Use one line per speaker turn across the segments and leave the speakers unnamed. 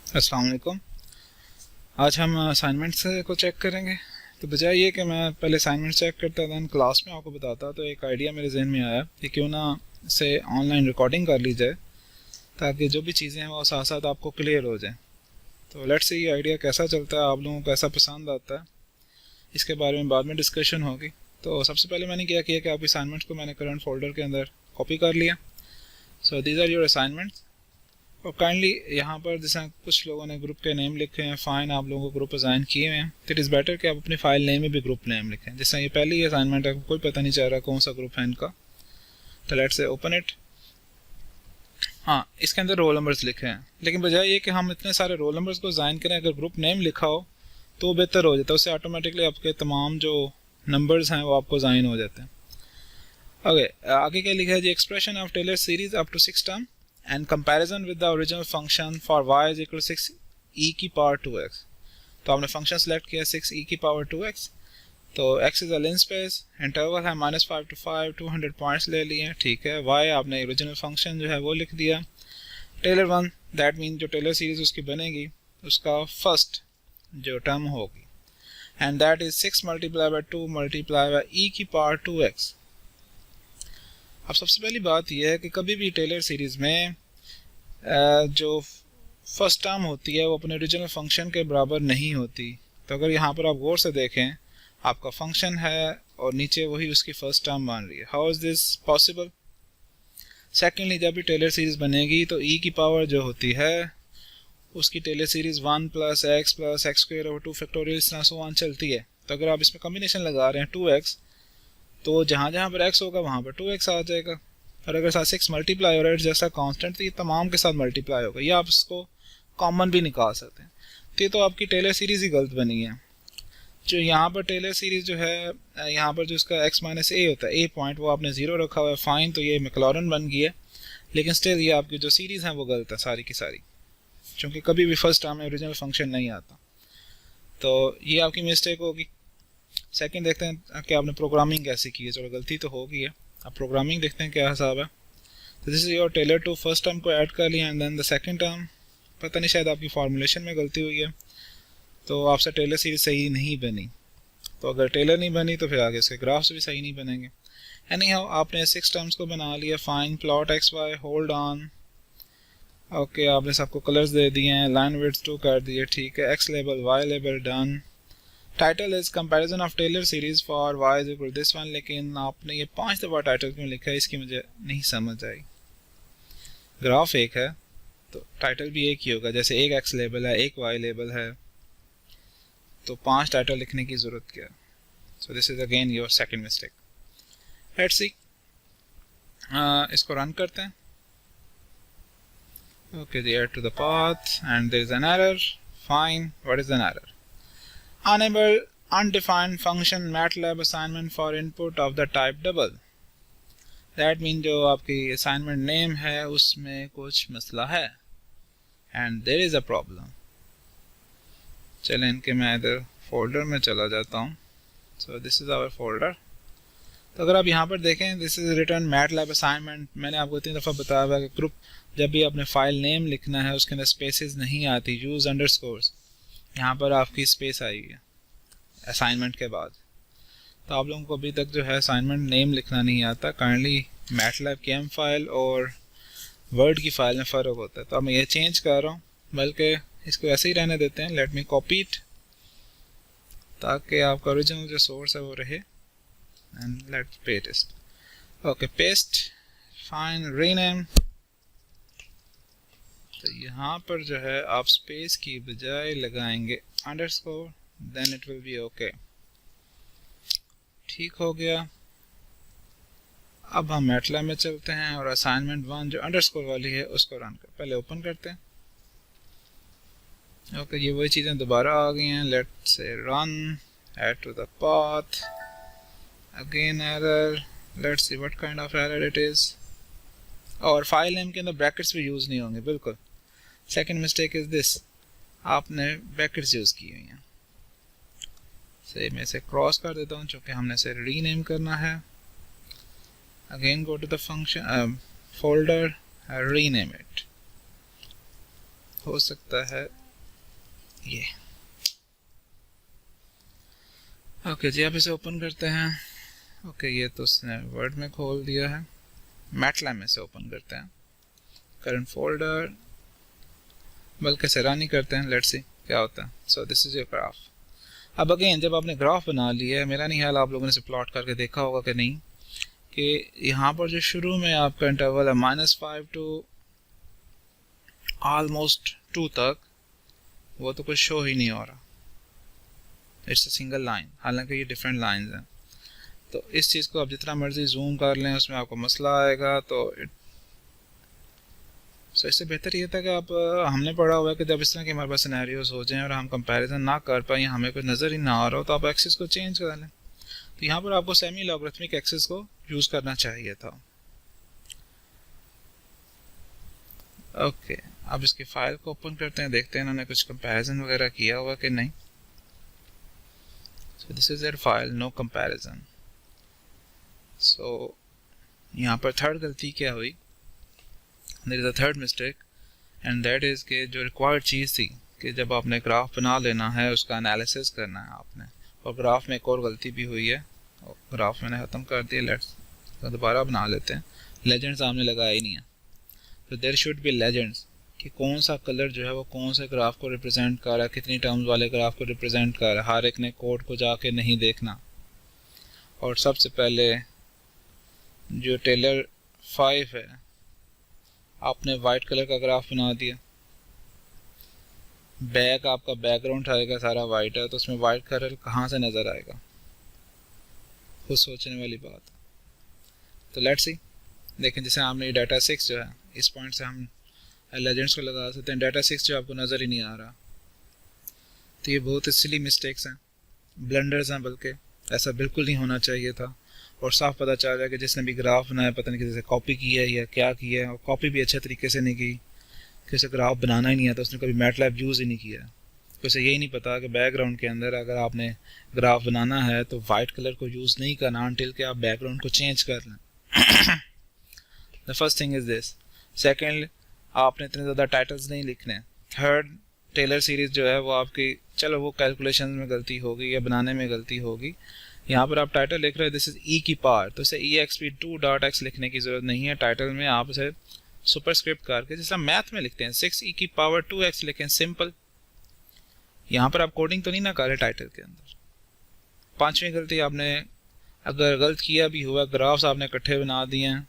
अस्सलाम वालेकुम। आज हम असाइनमेंट्स को चेक करेंगे। तो बजाय ये कि मैं पहले असाइनमेंट चेक करता दैन क्लास में आपको बताता, तो एक आइडिया मेरे जहन में आया कि क्यों ना से ऑनलाइन रिकॉर्डिंग कर ली जाए ताकि जो भी चीज़ें हैं वो साथ साथ आपको क्लियर हो जाए। तो लेट्स सी ये आइडिया कैसा चलता है, आप लोगों को कैसा पसंद आता है, इसके बारे में बाद में डिस्कशन होगी। तो सबसे पहले मैंने क्या किया कि आपकी असाइनमेंट्स को मैंने करंट फोल्डर के अंदर कॉपी कर लिया। So these are your assignments. और काइंडली यहाँ पर जैसे कुछ लोगों ने ग्रुप के नेम लिखे हैं, फ़ाइन, आप लोगों को ग्रुप असाइन किए हुए हैं, तो इट इज़ बेटर कि आप अपनी फाइल नेम में भी ग्रुप नेम लिखें। जैसे ये पहली असाइनमेंट है, कोई पता नहीं चल रहा कौन सा ग्रुप है इनका, तो लेट्स से ओपन इट। हाँ, इसके अंदर रोल नंबर्स लिखे हैं, लेकिन बजाय ये कि हम इतने सारे रोल नंबर्स को असाइन करें, अगर ग्रुप नेम लिखा हो तो बेहतर हो जाता है। उससे ऑटोमेटिकली आपके तमाम जो नंबर्स हैं वो आपको असाइन हो जाते हैं। ओके, आगे क्या लिखा है जी, expression of Taylor series up to 6 term and comparison with the original function for y is equal to 6 e की पावर 2x। तो आपने फंक्शन सेलेक्ट किया 6 e की पावर 2x, तो x is a linspace, interval है -5 to 5, 200 points ले लिए, ठीक है। y आपने ओरिजिनल फंक्शन जो है वो लिख दिया। टेलर वन, दैट मीन जो टेलर सीरीज उसकी बनेगी उसका फर्स्ट जो टर्म होगी, and that is 6 multiply by 2 multiply by e की पावर 2x। अब सबसे पहली बात यह है कि कभी भी टेलर सीरीज़ में जो फर्स्ट टर्म होती है वो अपने ओरिजिनल फंक्शन के बराबर नहीं होती। तो अगर यहाँ पर आप गौर से देखें, आपका फंक्शन है और नीचे वही उसकी फर्स्ट टर्म बन रही है। How is this possible? Secondly, जब भी टेलर सीरीज़ बनेगी तो e की पावर जो होती है उसकी Taylor series 1 + x square over 2 factorial इस तरह से वन चलती है। तो अगर आप इसमें कम्बिनेशन लगा रहे हैं 2x, तो जहाँ जहाँ पर x होगा वहाँ पर 2x आ जाएगा। और अगर साथ 6 मल्टीप्लाई हो रहा है जैसा कांस्टेंट, तो ये तमाम के साथ मल्टीप्लाई होगा, या आप इसको कॉमन भी निकाल सकते हैं। तो ये तो आपकी टेलर सीरीज़ ही गलत बनी है। जो यहाँ पर टेलर सीरीज़ जो है, यहाँ पर जो इसका x - a होता है, a पॉइंट, वो आपने 0 रखा हुआ है, फाइन, तो ये मैक्लॉरेन बन गई है। लेकिन स्टिल ये आपकी जो सीरीज़ है वो गलत है सारी की सारी, क्योंकि कभी भी फर्स्ट टर्म में ओरिजिनल फंक्शन नहीं आता। तो ये आपकी मिस्टेक होगी। सेकंड देखते हैं कि आपने प्रोग्रामिंग कैसे की है। चलो गलती तो हो गई है, अब प्रोग्रामिंग देखते हैं क्या हिसाब है। तो this is your Taylor two, first term को ऐड कर लिया and then the second term, पता नहीं शायद आपकी फॉर्मुलेशन में गलती हुई है, तो आपसे टेलर सीरीज सही नहीं बनी। तो अगर टेलर नहीं बनी तो फिर आगे इसके ग्राफ्स भी सही नहीं बनेंगे। एनी हाउ, आपने 6 टर्म्स को बना लिया। Fine, plot x y, hold on, okay, आपने सबको कलर्स दे दिए हैं, लाइन विड्थ 2 कर दिए, ठीक है। X label, y label, done. Title is comparison of Taylor series for y is equal this one, लेकिन आपने ये 5 दफ़ा टाइटल क्यों लिखा है इसकी मुझे नहीं समझ आई। ग्राफ एक है तो टाइटल भी एक ही होगा, जैसे एक x लेबल है, एक y लेबल है, तो 5 टाइटल लिखने की ज़रूरत क्या है। So this is again your second mistake. Let's see, इसको रन करते हैं। ओके जी, add to the path and there is an error. Fine, what is an error? Unable undefined function MATLAB assignment for input of the type double। That means जो आपकी assignment name है उसमें कुछ मसला है and there is a problem। चलें इनके मैं इधर फोल्डर में चला जाता हूँ। So this is our folder। तो अगर आप यहाँ पर देखें, this is written MATLAB assignment। मैंने आपको 3 दफ़ा बताया हुआ कि ग्रुप जब भी अपने फाइल नेम लिखना है उसके अंदर स्पेसेस नहीं आती, यूज़ अंडरस्कोर्स, यहाँ पर आपकी स्पेस आई है असाइनमेंट के बाद। तो आप लोगों को अभी तक जो है असाइनमेंट नेम लिखना नहीं आता। काइंडली मैटलैब की एम फाइल और वर्ड की फाइल में फ़र्क होता है, तो अब मैं ये चेंज कर रहा हूँ, बल्कि इसको ऐसे ही रहने देते हैं। लेट मी कॉपी इट, ताकि आपका ओरिजिनल जो सोर्स है वो रहे, and let paste. Okay, paste, fine, rename. तो यहाँ पर जो है आप स्पेस की बजाय लगाएंगे underscore, then it will be okay. ठीक हो गया। अब हम मैटलैब में चलते हैं और असाइनमेंट 1 जो अंडरस्कोर वाली है उसको रन कर, पहले ओपन करते हैं। ओके, ये वही चीज़ें दोबारा आ गई हैं। Let's see run, add to the path, again error, let's see what kind of error it is. और फाइल नेम के अंदर ब्रैकेट्स भी यूज़ नहीं होंगे, बिल्कुल। सेकंड मिस्टेक इज दिस, आपने ब्रैकेट्स यूज़ की हुई हैं। से मैं इसे क्रॉस कर देता हूँ चूँकि हमने इसे रीनेम करना है। Again go to the function folder, rename it, हो सकता है ये। ओके जी, आप इसे ओपन करते हैं। ओके ये तो उसने वर्ड में खोल दिया है। मैटलैब में से ओपन करते हैं करंट फोल्डर, बल्कि से रन ही करते हैं, लेट्स सी क्या होता है। So this is your graph. अब अगेन जब आपने ग्राफ बना लिया है, मेरा नहीं ख्याल आप लोगों ने इसे प्लॉट करके देखा होगा कि नहीं, कि यहाँ पर जो शुरू में आपका इंटरवल है -5 टू ऑलमोस्ट 2 तक, वो तो कुछ शो ही नहीं हो रहा। इट्स अ सिंगल लाइन, हालांकि ये डिफरेंट लाइंस हैं। तो इस चीज़ को आप जितना मर्जी जूम कर लें उसमें आपको मसला आएगा। तो इससे बेहतर ये था कि आप हमने पढ़ा हुआ है कि जब इस तरह के हमारे पास सिनेरियोज हो जाएं और हम कंपैरिजन ना कर पाए, हमें कोई नज़र ही ना आ रहा हो, तो आप एक्सिस को चेंज कर लें। तो यहाँ पर आपको सेमी लॉगरिथमिक एक्सिस को यूज़ करना चाहिए था। ओके अब इसकी फाइल को ओपन करते हैं, देखते हैं इन्होंने कुछ कंपैरिजन वगैरह किया हुआ कि नहीं। So this is their file, no comparison. So यहाँ पर थर्ड गलती क्या हुई, there is a third mistake, and that is कि जो रिक्वायर्ड चीज़ थी कि जब आपने ग्राफ बना लेना है उसका एनालिसिस करना है आपने, और ग्राफ में एक और गलती भी हुई है। और ग्राफ मैंने ख़त्म कर दिया, लेट्स तो दोबारा बना लेते हैं। लेजेंड्स आपने लगाया ही नहीं है, तो देयर शुड बी लेजेंड्स कि कौन सा कलर जो है वो कौन से ग्राफ को रिप्रेजेंट कर रहा है, कितनी टर्म्स वाले ग्राफ को रिप्रेजेंट कर रहा है। हर एक ने कोड को जाके नहीं देखना। और सबसे पहले जो टेलर 5 है, आपने वाइट कलर का ग्राफ बना दिया, बैक आपका बैकग्राउंड आएगा सारा वाइट है, तो उसमें वाइट कलर कहाँ से नज़र आएगा, खुद सोचने वाली बात। तो लेट्स सी, देखें जैसे हमने ये डाटा 6 जो है, इस पॉइंट से हम लेजेंड्स को लगा सकते हैं। डाटा 6 जो आपको नज़र ही नहीं आ रहा, तो ये बहुत सिली मिस्टेक्स हैं, ब्लंडर्स हैं, बल्कि ऐसा बिल्कुल नहीं होना चाहिए था। और साफ पता चल रहा है कि जिसने भी ग्राफ बनाया पता नहीं किसी से कॉपी की है या क्या किया है, और कॉपी भी अच्छे तरीके से नहीं की, किसी ग्राफ बनाना ही नहीं आता, उसने कभी मैटलैब यूज़ ही नहीं किया। तो उसे यही नहीं पता कि बैकग्राउंड के अंदर अगर आपने ग्राफ बनाना है तो वाइट कलर को यूज़ नहीं करना अनटिल कि आप बैकग्राउंड को चेंज कर लें। The first thing is this. Second, आपने इतने ज़्यादा टाइटल्स नहीं लिखने। थर्ड, टेलर सीरीज़ जो है वो आपकी, चलो वो कैलकुलेशन में गलती होगी या बनाने में गलती होगी। यहाँ पर आप टाइटल लिख रहे हो दिस इज ई की पावर, तो इसे EXP2.x लिखने की ज़रूरत नहीं है। टाइटल में आप इसे सुपरस्क्रिप्ट करके, जैसा मैथ में लिखते हैं 6e⁻²x लिखें, सिंपल। यहाँ पर आप कोडिंग तो नहीं ना कर रहे टाइटल के अंदर। पांचवी गलती आपने, अगर गलत किया भी हुआ, ग्राफ्स आपने इकट्ठे बना दिए हैं,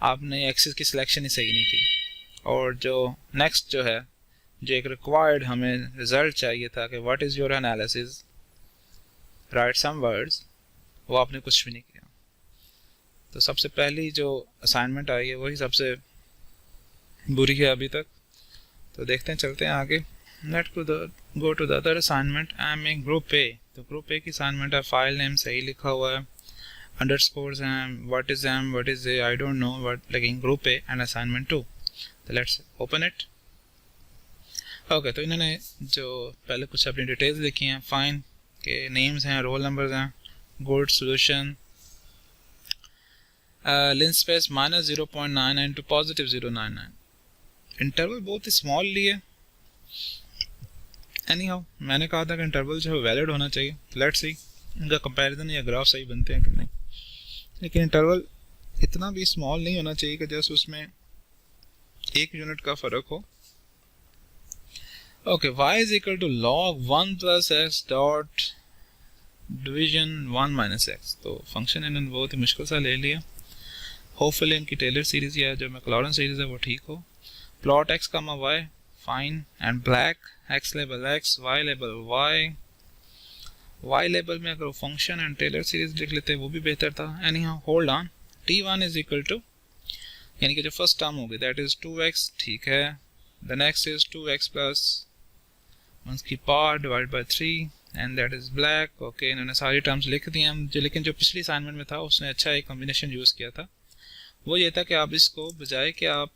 आपने एक्सिस की सिलेक्शन ही सही नहीं की। और जो नेक्स्ट जो है, जो एक रिक्वायर्ड हमें रिजल्ट चाहिए था कि what is your analysis, right some words, वो आपने कुछ भी नहीं किया। तो सबसे पहली जो असाइनमेंट आई है वही सबसे बुरी है अभी तक। तो देखते हैं, चलते हैं आगे। Let go to the other assignment. I am in group A, तो ग्रुप ए की असाइनमेंट है। फाइल नेम सही लिखा हुआ है, अंडरस्कोर्स हैं, what is M, what is A, I don't know, but लेकिन ग्रुप ए एंड असाइनमेंट 2। तो लेट्स ओपन इट। ओके, तो इन्होंने जो पहले कुछ अपनी डिटेल्स लिखी हैं, फाइन के नेम्स हैं, रोल नंबर्स हैं, good, solution, linspace -0.99 to +0.99। Interval बहुत ही स्मॉल लिए। एनी हाउ, मैंने कहा था कि इंटरवल जो है वैलिड होना चाहिए। लेट्स सी इनका कंपैरिजन या ग्राफ सही बनते हैं कि नहीं। लेकिन इंटरवल इतना भी स्मॉल नहीं होना चाहिए कि जैसे उसमें 1 यूनिट का फ़र्क हो। Okay, y is equal to log 1 + x dot division 1 - x। तो फंक्शन इन्होंने बहुत ही मुश्किल सा ले लिया। होपफुली इनकी टेलर सीरीज़ या जो मैक्लॉरेन सीरीज़ है वो ठीक हो। Plot x, y, fine and black, x label x, y label y label में अगर वो फंक्शन एंड टेलर सीरीज़ लिख लेते वो भी बेहतर था। Anyhow, hold on. t1 is equal to, यानी कि जो फर्स्ट टर्म होगी दैट इज़ 2x, ठीक है। The next is 2x plus 1 की power divide by 3 and that is black. Okay, इन्होंने सारी टर्म्स लिख दी हैं जो, लेकिन जो पिछली असाइनमेंट में था उसने अच्छा एक कॉम्बिनेशन यूज़ किया था। वो ये था कि आप इसको बजाय कि आप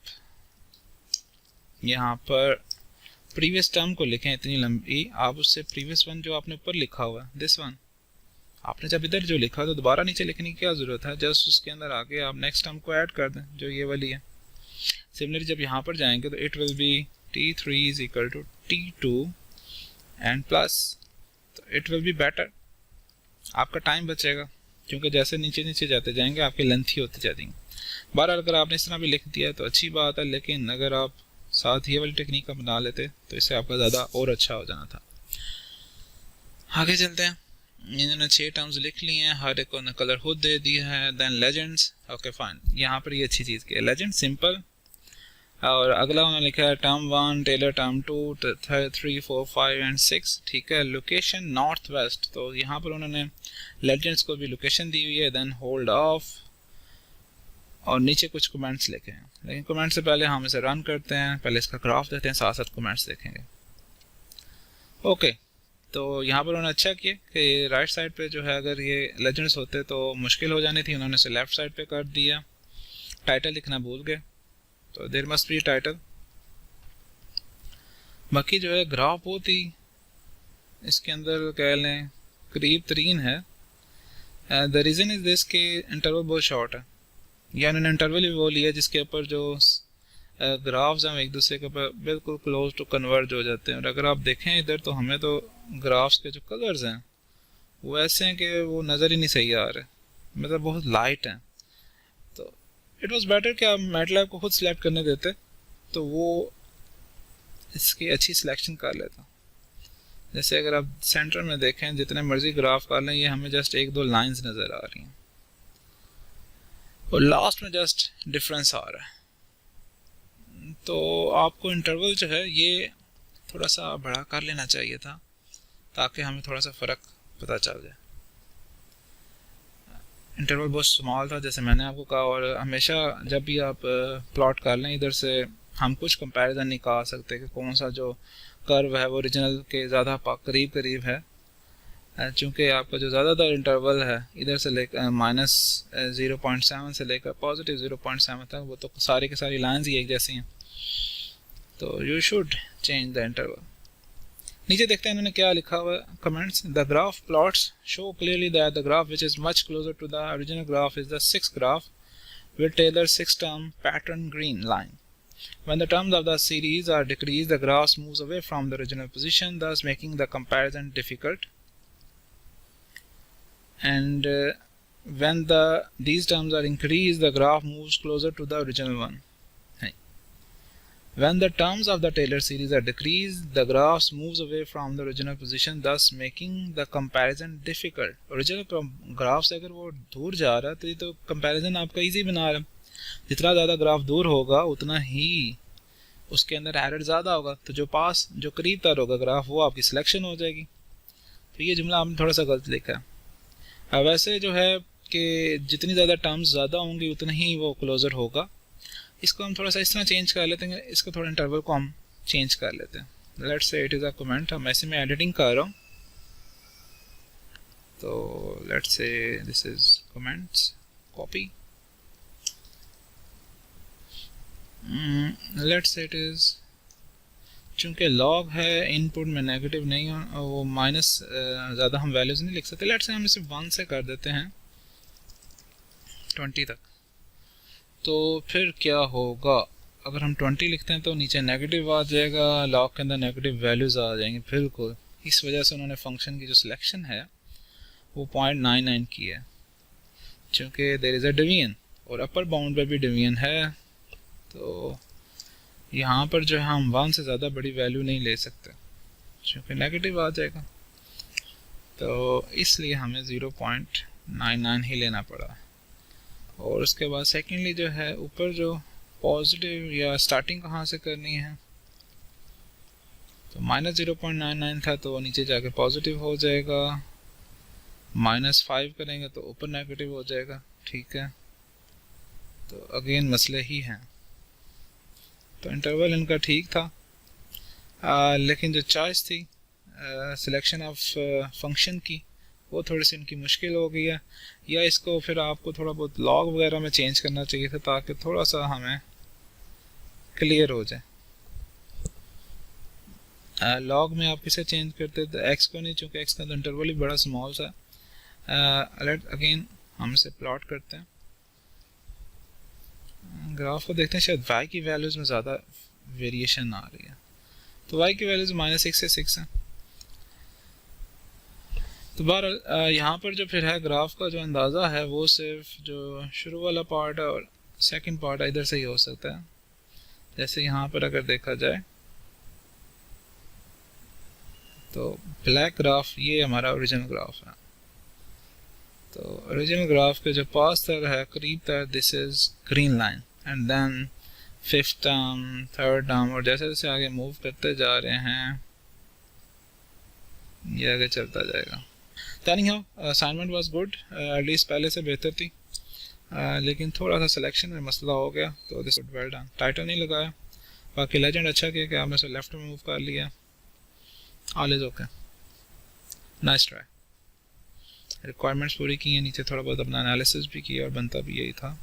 यहाँ पर प्रीवियस टर्म को लिखें इतनी लंबी, आप उससे प्रीवियस वन जो आपने ऊपर लिखा हुआ है, दिस वन, आपने जब इधर जो लिखा तो दोबारा नीचे लिखने की क्या ज़रूरत है, जस्ट उसके अंदर आके आप नेक्स्ट टर्म को ऐड कर दें जो ये वाली है। सिमिलरली जब यहाँ पर जाएंगे तो it will B T3 is equal to T2 and plus, तो इट विल बी बेटर, आपका टाइम बचेगा क्योंकि जैसे नीचे नीचे जाते जाएंगे आपकी लेंथी होती जाएंगी। बहरहाल अगर आपने इस तरह भी लिख दिया तो अच्छी बात है, लेकिन अगर आप साथ ये वाली टेक्निक अपना लेते तो इससे आपका ज़्यादा और अच्छा हो जाना था। आगे चलते हैं। इन्होंने 6 टर्म्स लिख लिए हैं, हर एक को कलर खुद दे दिया है। देन लेजेंड्स, ओके फाइन, यहाँ पर ये अच्छी चीज़ की है, लेजेंड सिंपल। और अगला उन्होंने लिखा है टर्म 1 टेलर, टर्म 2 3 4 5 एंड 6, ठीक है। लोकेशन नॉर्थ वेस्ट, तो यहाँ पर उन्होंने लेजेंड्स को भी लोकेशन दी हुई है। देन होल्ड ऑफ, और नीचे कुछ कमेंट्स लिखे हैं, लेकिन कमेंट से पहले हम इसे रन करते हैं, पहले इसका ग्राफ देते हैं, साथ साथ कमेंट्स देखेंगे। ओके, तो यहाँ पर उन्होंने अच्छा किया कि राइट साइड पे जो है अगर ये लेजेंड्स होते तो मुश्किल हो जानी थी, उन्होंने इसे लेफ्ट साइड पे कर दिया। टाइटल लिखना भूल गए, तो देयर मस्ट बी टाइटल। बाकी जो है ग्राफ बहुत ही इसके अंदर कह लें करीब तरीन है। द रीज़न इज़ दिस कि इंटरवल बहुत शॉर्ट है, या उन्होंने इंटरवल भी वो लिया जिसके ऊपर जो ग्राफ्स हैं एक दूसरे के ऊपर बिल्कुल क्लोज टू कन्वर्ज हो जाते हैं। और अगर आप देखें इधर तो हमें तो ग्राफ्स के जो कलर्स हैं वो ऐसे हैं कि वो नज़र ही नहीं सही आ रहे, मतलब बहुत लाइट हैं। तो इट वाज बेटर कि आप मैटलैब को खुद सिलेक्ट करने देते तो वो इसकी अच्छी सिलेक्शन कर लेता। जैसे अगर आप सेंटर में देखें जितने मर्जी ग्राफ कर लें, ये हमें जस्ट 1-2 लाइंस नज़र आ रही हैं और लास्ट में जस्ट डिफरेंस आ रहा है। तो आपको इंटरवल जो है ये थोड़ा सा बड़ा कर लेना चाहिए था ताकि हमें थोड़ा सा फ़र्क पता चल जाए। इंटरवल बहुत स्मॉल था जैसे मैंने आपको कहा, और हमेशा जब भी आप प्लॉट कर लें इधर से हम कुछ कंपैरिजन नहीं कर सकते कि कौन सा जो कर्व है वो ओरिजिनल के ज़्यादा करीब करीब है, चूँकि आपका जो ज़्यादातर इंटरवल है इधर से लेकर -0.7 से लेकर +0.7 तक वो तो सारी की सारी लाइन्स ही एक जैसी हैं। तो you should change the interval. नीचे देखते हैं इन्होंने क्या लिखा हुआ है comments. The graph plots show clearly that the graph which is much closer to the original graph is the 6th graph with Taylor 6 term pattern green line. When the terms of the series are decreased, the graph moves away from the original position, thus making the comparison difficult. And when these terms are increased, the graph moves closer to the original one. When the terms of the Taylor series are decreased, the graph moves away from the original position, thus making the comparison difficult. Original graph से अगर वो दूर जा रहा है तो ये तो comparison आपका easy बना रहा है। जितना ज़्यादा ग्राफ दूर होगा उतना ही उसके अंदर एरर ज़्यादा होगा, तो जो करीब तर होगा ग्राफ वो आपकी सिलेक्शन हो जाएगी। तो ये जुमला आपने थोड़ा सा गलत लिखा है। अब वैसे जो है कि जितनी ज़्यादा टर्म्स ज़्यादा होंगी उतना ही वो क्लोज़र होगा। इसको हम थोड़ा सा इस तरह चेंज कर लेते हैं, इसको थोड़ा इंटरवल को हम चेंज कर लेते हैं। लेट्स से इट इज़ अ कमेंट, हम ऐसे में एडिटिंग कर रहा हूँ, तो let's say this is comments, copy, let's say it is, चूँकि लॉग है इनपुट में नेगेटिव नहीं हो, वो माइनस ज़्यादा हम वैल्यूज़ नहीं लिख सकते। लेट्स से हम इसे 1 से कर देते हैं 20 तक। तो फिर क्या होगा, अगर हम 20 लिखते हैं तो नीचे नेगेटिव आ जाएगा, लॉग के अंदर नेगेटिव वैल्यूज़ आ जाएंगी बिल्कुल। इस वजह से उन्होंने फंक्शन की जो सिलेक्शन है वो 0.99 की है, चूँकि देयर इज़ अ डिवीजन और अपर बाउंड पे भी डिवीजन है। तो यहाँ पर जो है हम 1 से ज़्यादा बड़ी वैल्यू नहीं ले सकते क्योंकि नेगेटिव आ जाएगा, तो इसलिए हमें 0.99 ही लेना पड़ा। और उसके बाद सेकेंडली जो है ऊपर जो पॉजिटिव या स्टार्टिंग कहाँ से करनी है, तो -0.99 था तो नीचे जाके पॉजिटिव हो जाएगा, -5 करेंगे तो ऊपर नेगेटिव हो जाएगा, ठीक है। तो अगेन मसले ही हैं। तो इंटरवल इनका ठीक था, लेकिन जो चॉइस थी सिलेक्शन ऑफ फंक्शन की वो थोड़ी सी इनकी मुश्किल हो गई है, या इसको फिर आपको थोड़ा बहुत लॉग वगैरह में चेंज करना चाहिए था ताकि थोड़ा सा हमें क्लियर हो जाए। लॉग में आप किसे चेंज करते तो एक्स को नहीं, चूँकि एक्स का तो इंटरवल ही बड़ा स्मॉल सा। लेट अगेन हम इसे प्लॉट करते हैं, ग्राफ को देखते हैं, शायद वाई की वैल्यूज़ में ज़्यादा वेरिएशन आ रही है। तो y की वैल्यूज -6 से 6 है। तो बहरहाल यहाँ पर जो फिर है ग्राफ का जो अंदाज़ा है वो सिर्फ जो शुरू वाला पार्ट है और सेकंड पार्ट इधर से ही हो सकता है। जैसे यहाँ पर अगर देखा जाए तो ब्लैक ग्राफ ये हमारा ओरिजिनल ग्राफ है। तो ओरिजिनल ग्राफ के जो पास तक है करीब तक this is green line, and then fifth term, third term, और जैसे जैसे आगे मूव करते जा रहे हैं ये आगे चलता जाएगा। Anyhow assignment was good, at least पहले से बेहतर थी, लेकिन थोड़ा सा सिलेक्शन में मसला हो गया, तो this good, well done. Title नहीं लगाया, बाकी लेजेंड अच्छा किया कि आपने से लेफ्ट में मूव कर लिया, all is okay, nice try. Requirements पूरी की हैं, नीचे थोड़ा बहुत अपना एनालिसिस भी किया और बनता भी यही था।